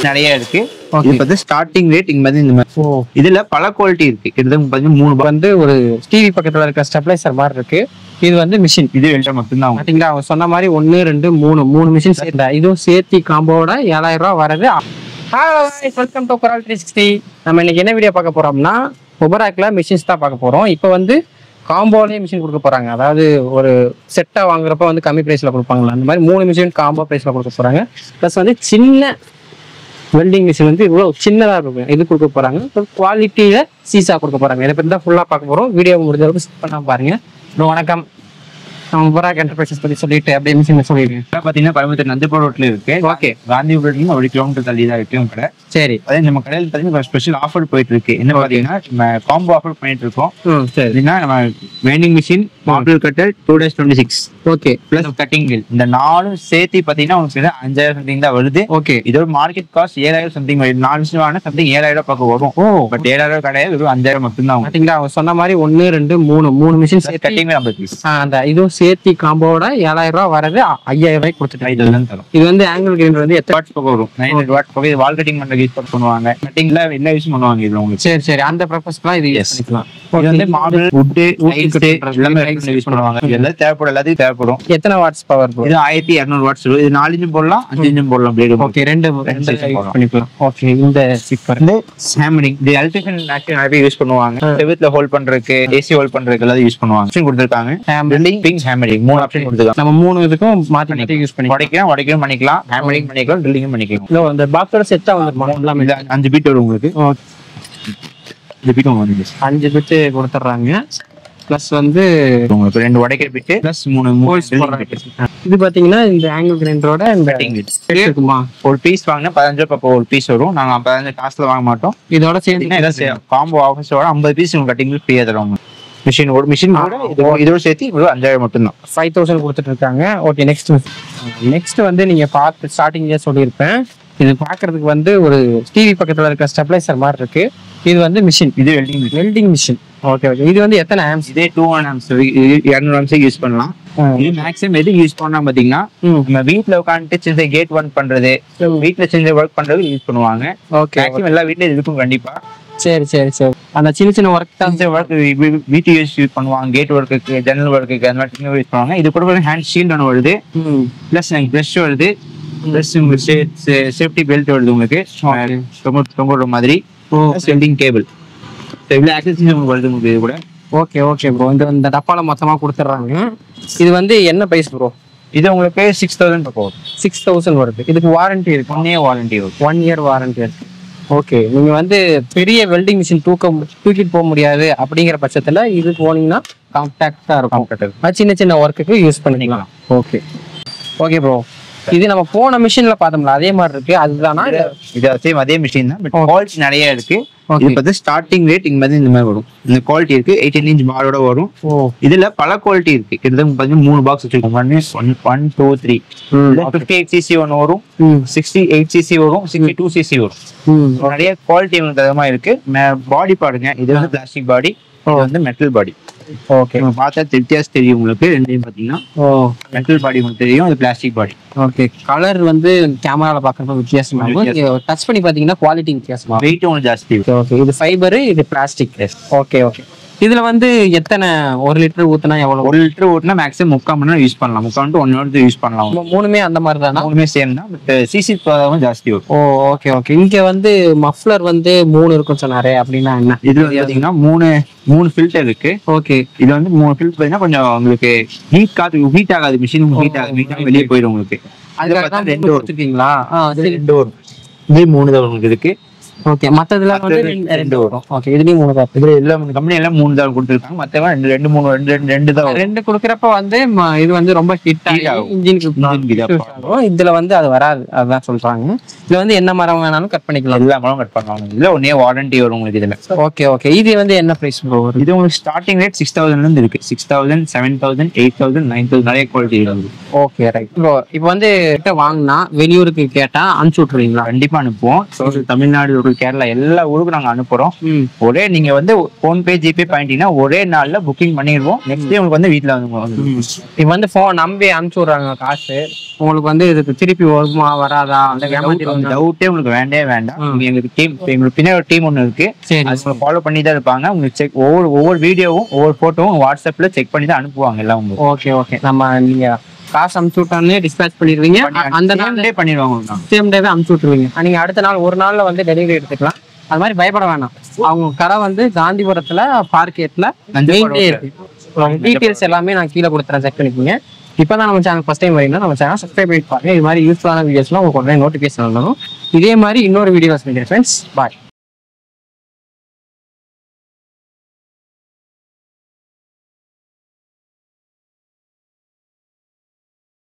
நிறைய இருக்கு. இது வந்து ஸ்டார்டிங் ரேட் இங்க வந்து இந்த மாதிரி. இதுல பல குவாலிட்டி இருக்கு. கிட்டத்தட்ட 3 வந்து ஒரு டிவி பக்கத்துல இருக்க ஸ்டெபிளைசர் மாதிரி இருக்கு. இது வந்து மிஷின். இது வெல்டர் மட்டும்தான். பாத்தீங்களா அவங்க சொன்ன மாதிரி 1 2 3 மிஷின் சேர்ந்த இதுவும் சேர்த்தி காம்போட 7000 ரூபாய் வருது. Welcome to Kural 360. நம்ம இன்னைக்கு என்ன வீடியோ பார்க்க போறோம்னா ஒபராக்ல மிஷின்ஸ் தான் பார்க்க போறோம். இப்போ வந்து காம்போலேயே மிஷின் கொடுக்க போறாங்க. அதாவது ஒரு செட்டா வாங்குறப்ப வந்து கம்மி பிரைஸ்ல கொடுப்பாங்களா, அந்த மாதிரி 3 மிஷின் காம்போ பிரைஸ்ல கொடுக்க போறாங்க. பிளஸ் வந்து சின்ன வெல்டிங் மிஷின் வந்து இவ்வளோ சின்னதாக இருக்கும், இது கொடுக்க போறாங்க. குவாலிட்டியில சீசா கொடுக்க போறாங்க. இதை பற்றி தான் ஃபுல்லாக பார்க்க போறோம். வீடியோ முடிஞ்ச அளவுக்கு ஸ்கிப் பண்ணாம பாருங்க. வணக்கம். நம்ம ஒபராக் என்டர்பிரைசஸ் பத்தி சொல்லிட்டு அப்படியே மிஷின் சொல்லிடுங்க. பாத்தீங்கன்னா கோயம்புத்தூர் நந்திபுரம் ரோட்ல இருக்கு. ஓகே, காந்திபுரத்துலயும் 1 கிலோமீட்டர் தள்ளி தான் இருக்கு கடை. சரி, அதே நம்ம கடையில் பாத்தீங்கன்னா ஸ்பெஷல் ஆஃபர் போயிட்டு இருக்கு. என்ன பாத்தீங்கன்னா நம்ம காம்போ ஆஃபர் பண்ணிட்டு இருக்கோம். சரினா நம்ம vending machine, model cutter 2-26 okay plus cutting wheel, இந்த 4 சேர்த்து பாத்தீங்கன்னா உங்களுக்கு 5000 சம்திங் தான் வருது. ஓகே, இதோட மார்க்கெட் காஸ்ட் 7000 சம்திங் வருது. 4 மிஷின் வாங்கினா சம்திங் 7000 பக்கம் வரும். பட் 7000 கிடையாது, வெறும் 5000 மட்டும் தான். பாத்தீங்களா அவங்க சொன்ன மாதிரி 1 2 3 மிஷின் கட்டிங் வீல் 50 பீஸ். அந்த இதுவும் சேர்த்தி காம்போட 7000 ரூபாய் வரது. 5000 ரூபாய்க்கு கொடுத்துட்டு இது வந்து ஆங்கிள் கிரைண்டர் வந்து எத்தனை வாட்ஸ் பக்கம் வரும்? 900 வாட் பக்கம். இது வால் கட்டிங் பண்றதுக்கு யூஸ் பண்ணுவாங்க. கட்டிங்ல என்ன யூஸ் பண்ணுவாங்க இதுல உங்களுக்கு? சரி சரி, அந்த பர்பஸ்க்குலாம் இது யூஸ் பண்ணிக்கலாம். இது வந்து மாடல் வுட் லைட் எல்லாமே யூஸ் பண்ணுவாங்க. இதெல்லாம் தேவைப்படும், எல்லாத்தையும் தேவைப்படும். எத்தனை வாட்ஸ் பவர்? இது 1200 வாட்ஸ். இது 4 இன்ச் போடலாம், 5 இன்ச் போடலாம். பிளேட் ஓகே, ரெண்டு யூஸ் பண்ணிக்கலாம். ஓகே, இந்த ஸ்பீக்கர் வந்து ஹேமரிங், இது எலக்ட்ரிஷியன் ஆக்சுவலி நிறைய யூஸ் பண்ணுவாங்க. செவுத்துல ஹோல்ட் பண்றதுக்கு, ஏசி ஹோல்ட் பண்றதுக்கு எல்லாம் யூஸ் பண்ணுவாங்க. ஆப்ஷன் கொடுத்திருக்காங்க. ஹேமரிங், பிங், ஹேமரிங் 3 ஆப்ஷன் கொடுத்திருக்காங்க. நம்ம 3 இதுக்கும் மாத்தி யூஸ் பண்ணிக்கலாம். உடைக்கலாம் பண்ணிக்கலாம், ஹேமரிங் பண்ணிக்கலாம், ட்ரில்லிங் பண்ணிக்கலாம். இதோ இந்த பாக்ஸோட செட்டா வந்துருமா? எல்லாம் 5 பீட் வரும் உங்களுக்கு. இந்த பீட் வந்து 5 பீட் கொடுத்துறாங்க. பிளஸ் வந்து உங்களுக்கு 2 உடைக்கிற பீட் பிளஸ் 3 இது பாத்தீங்கன்னா இந்த ஆங்கிள் கிரைண்டரோட இந்த இருக்குமா? ஒரு பீஸ் வாங்கினா 15 ரூபாய் ஒரு பீஸ் வரும். நாங்க 15 காசுல வாங்க மாட்டோம். இதோட சேர்த்து காம்போ ஆஃபர்ஸோட 50 பீஸ் உங்களுக்கு கட்டிங் ஃப்ரீயா தருவாங்க. மிஷின் ஒரு மிஷின் இதோட சேர்த்து 5000 மட்டும் தான். 5000 கொடுத்துட்டு இருக்காங்க. ஓகே, நெக்ஸ்ட் வந்து நீங்க பார்த்து ஸ்டார்டிங்ல சொல்லியிருப்பேன். இது பாக்குறதுக்கு வந்து ஒரு டிவி பக்கத்துல இருக்க ஸ்டெபிளைசர் மாதிரி இருக்கு. இது வந்து மிஷின், இது வெல்டிங் மிஷின். ஓகே ஓகே, இது வந்து எத்தனை ஆம்ஸ்? இதே 200 ஆம்ஸ் 200 ஆம்ஸ் யூஸ் பண்ணலாம். இது மேக்ஸிமம் எது யூஸ் பண்ணா பாத்தீங்கன்னா நம்ம வீட்ல உட்காந்துட்டு சின்ன கேட் ஒர்க் பண்றது, வீட்ல சின்ன ஒர்க் பண்றது யூஸ் பண்ணுவாங்க. ஓகே, மேக்ஸிமம் எல்லா வீட்லயும் இருக்கும் கண்டிப்பா. சரி சரி சரி, அந்த சின்ன சின்ன ஒர்க் தான் ஒர்க் வீட்டு யூஸ் பண்ணுவாங்க. கேட் ஒர்க்குக்கு, ஜன்னல் ஒர்க்குக்கு அந்த மாதிரி யூஸ் பண்ணுவாங்க. இது கூட ஹேண்ட் ஷீல்ட் ஒன்று வருது, பிளஸ் பிரஷ் வருது, பிளஸ் உங்களுக்கு சேஃப்டி பெல்ட் வருது உங்களுக்கு தொங்குற மாதிரி, வெல்டிங் கேபிள், இவ்வளோ ஆக்சஸரிஸ் உங்களுக்கு வருது உங்களுக்கு இது கூட. ஓகே ஓகே ப்ரோ, இந்த டப்பால மொத்தமா கொடுத்துட்றாங்க. இது வந்து என்ன பிரைஸ் ப்ரோ? இது உங்களுக்கு 6000 பக்கம் 6000 வருது. இதுக்கு வாரண்டி இருக்கு, 1 இயர் வாரண்டி இருக்கு. 1 இயர் வாரண்டி இருக்கு. ஓகே, நீங்க வந்து பெரிய வெல்டிங் மிஷின் தூக்கிட்டு போக முடியாது அப்படிங்கிற பட்சத்துல இது போனீங்கன்னா காம்பாக்டா இருக்கும். சின்ன சின்ன ஒர்க்குக்கு யூஸ் பண்ணிக்கலாம். ஓகே ஓகே ப்ரோ, இது நம்ம போன மிஷின்ல பார்த்தோம்ல அதே மாதிரி இருக்கு. அதுதானா? இது சேம் அதே மிஷின் தான், பட் குவாலிட்டி நிறைய இருக்கு. இது வந்து ஸ்டார்டிங் ரேட் இங்க வந்து இந்த மாதிரி வரும். இந்த குவாலிட்டி இருக்கு, 18 இன்ச் பாரோட வரும். இதுல பல குவாலிட்டி இருக்கு. கிட்டத்தட்ட 3 பாக்ஸ் வச்சிருக்கோம். 1 2 3 58 cc ஒன்று வரும், 68 cc வரும், 62 cc வரும். நிறைய குவாலிட்டி உங்களுக்கு அதிகமா இருக்கு. பாடி பாருங்க, இது வந்து பிளாஸ்டிக் பாடி, இது வந்து மெட்டல் பாடி. ஓகே, பார்த்தா வித்தியாசம் தெரியும் உங்களுக்கு. ரெண்டையும் பாத்தீங்கன்னா மெட்டல் பாடி உங்களுக்கு தெரியும், அது பிளாஸ்டிக் பாடி. ஓகே, கலர் வந்து கேமரால பாக்குறப்ப வித்தியாசமா இருக்கும். டச் பண்ணி பாத்தீங்கன்னா குவாலிட்டி வித்தியாசமா, வெயிட் உங்களுக்கு ஜாஸ்தி. ஓகே, இது ஃபைபர், இது பிளாஸ்டிக். ஓகே ஓகே, இதுல வந்து எத்தனை 1 லிட்டர் ஊத்துனா எவ்வளவு? 1 லிட்டர் ஊத்துனா மேக்ஸிமம் 3/4 மணி நேரம் யூஸ் பண்ணலாம். 3/4 to 1 hour யூஸ் பண்ணலாம். மூணுமே அந்த மாதிரி தானா? மூணுமே சேம் தான், பட் சிசி ஜாஸ்தி வரும். ஓ ஓகே ஓகே, இங்க வந்து மஃப்ளர் வந்து 3 இருக்கும் சொன்னாரே, அப்படின்னா என்ன? இது பாத்தீங்கன்னா 3 ஃபில்டர் இருக்கு. ஓகே, இது வந்து 3 ஃபில்டர் பாத்தீங்கன்னா கொஞ்சம் உங்களுக்கு ஹீட் ஆகாது, மிஷின் ஹீட் ஆகாது, வெளியே போயிடும் உங்களுக்கு. அதுக்காக தான் 2 வச்சிருக்கீங்களா? 2 வரும். இது 3 தான் உங்களுக்கு இருக்கு. ஓகே, மத்ததுல வந்து 2 வரும். ஓகே, இதுலயும் 3 தான். இதுல எல்லா கம்பெனி எல்லாம் 3 தான் கொடுத்திருக்காங்க. மத்தவங்க 2 3 2 தான். 2 கொடுக்கறப்ப வந்து இது வந்து ரொம்ப ஹிட் ஆகும் இன்ஜினுக்கு. இதுல வந்து அது வராது, அதுதான் சொல்றாங்க. இதுல வந்து என்ன மரம் வேணாலும் கட் பண்ணிக்கலாம், எல்லா மரம் கட் பண்ணலாம். இதுல 1 இயர் வாரண்டி வரும் உங்களுக்கு இதுல. ஓகே ஓகே, இது வந்து என்ன பிரைஸ் ப்ரோ? இது உங்களுக்கு ஸ்டார்டிங் ரேட் 6000 இருந்து இருக்கு. 6000 7000 8000 9000 நிறைய குவாலிட்டி இருக்கு. ஓகே ரைட் ப்ரோ, இப்போ வந்து வாங்கினா வெளியூருக்கு கேட்டா அனுப்பிச்சு விட்டுருவீங்களா? கண்டிப்பா அனுப்புவோம். தமிழ்நாடு ஈரோடு, கேரளா எல்லா ஊருக்கும் நாங்க அனுப்புறோம். ஒரே நீங்க வந்து போன்பே ஜிபே பண்ணிட்டீங்கன்னா ஒரே நாள்ல புக்கிங் பண்ணிடுவோம். நெக்ஸ்ட் டே உங்களுக்கு வந்து வீட்டுல வந்து இப்ப வந்து போன் நம்பி அனுப்பிச்சு விடுறாங்க காசு, உங்களுக்கு வந்து இதுக்கு திருப்பி வருமா வராதா அந்த டவுட்டே உங்களுக்கு வேண்டவே வேண்டாம். எங்களுக்கு டீம், எங்களுக்கு பின்னாடி ஒரு டீம் ஒன்று இருக்கு, அது ஃபாலோ பண்ணி தான் இருப்பாங்க. உங்களுக்கு செக் ஒவ்வொரு வீடியோவும் ஒவ்வொரு போட்டோவும் வாட்ஸ்அப்ல செக் பண்ணி தான் அனுப்புவாங்க எல்லாம் உங்களுக்கு. Okay okay. நம்ம நீங்க காசு அனுப்பிச்சு விட்டாலே டிஸ்பேச் பண்ணிடுவீங்க, அந்த நாள்லயே பண்ணிடுவாங்க, சேம் டேவே அனுப்பிச்சு விட்டுருவீங்க. நீங்க அடுத்த நாள் ஒரு நாள்ல வந்து டெலிவரி எடுத்துக்கலாம். அது மாதிரி பயப்பட வேணாம். அவங்க கடை வந்து காந்திபுரத்துல பார்க்கெட்ல இருக்கு. டீடைல்ஸ் எல்லாமே நான் கீழே கொடுத்துறேன், செக் பண்ணிக்கோங்க. இப்பதான் நம்ம சேனல் ஃபர்ஸ்ட் டைம் வரீங்கன்னா நம்ம சேனல் சப்ஸ்கிரைப் பண்ணி பாருங்க. இது மாதிரி யூஸ்ஃபுல்லான வீடியோஸ்லாம் உங்களுக்கு உடனே நோட்டிஃபிகேஷன் வரும். இதே மாதிரி இன்னொரு வீடியோஸ் ஃப்ரெண்ட்ஸ். பாய்.